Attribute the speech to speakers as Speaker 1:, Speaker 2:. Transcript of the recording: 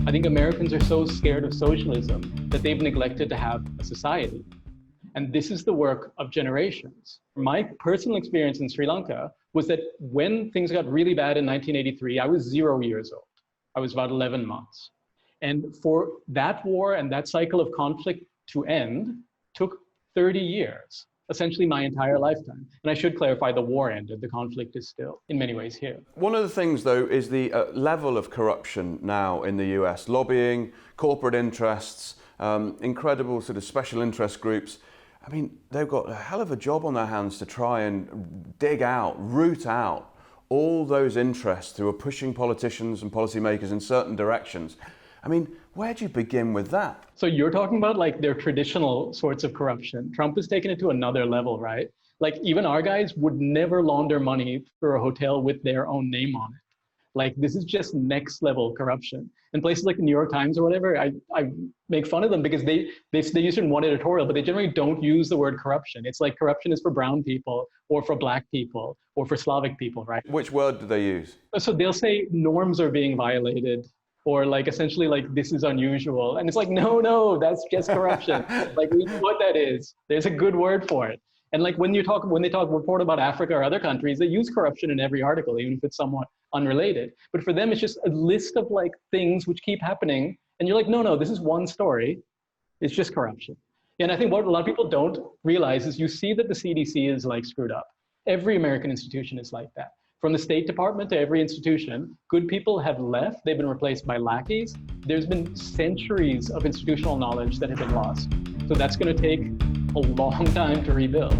Speaker 1: I think Americans are so scared of socialism that they've neglected to have a society. And this is the work of generations. My personal experience in Sri Lanka was that when things got really bad in 1983, I was 0 years old. I was about 11 months. And for that war and that cycle of conflict to end took 30 years, essentially my entire lifetime. And I should clarify, the war ended, the conflict is still in many ways here.
Speaker 2: One of the things, though, is the level of corruption now in the US. Lobbying, corporate interests, incredible sort of special interest groups. I mean, they've got a hell of a job on their hands to try and dig out, root out all those interests who are pushing politicians and policymakers in certain directions. I mean, where do you begin with that?
Speaker 1: So you're talking about like their traditional sorts of corruption. Trump has taken it to another level, right? Like even our guys would never launder money for a hotel with their own name on it. Like this is just next level corruption. And places like the New York Times or whatever, I make fun of them because they use it in one editorial, but they generally don't use the word corruption. It's like corruption is for brown people or for black people or for Slavic people, right?
Speaker 2: Which word do they use?
Speaker 1: So they'll say norms are being violated, or like essentially like this is unusual. And it's like, no, that's just corruption. Like we know what that is. There's a good word for it. And like when they report about Africa or other countries, they use corruption in every article, even if it's somewhat unrelated. But for them, it's just a list of like things which keep happening. And you're like, no, this is one story. It's just corruption. And I think what a lot of people don't realize is you see that the CDC is like screwed up. Every American institution is like that. From the State Department to every institution, good people have left. They've been replaced by lackeys. There's been centuries of institutional knowledge that have been lost. So that's going to take a long time to rebuild.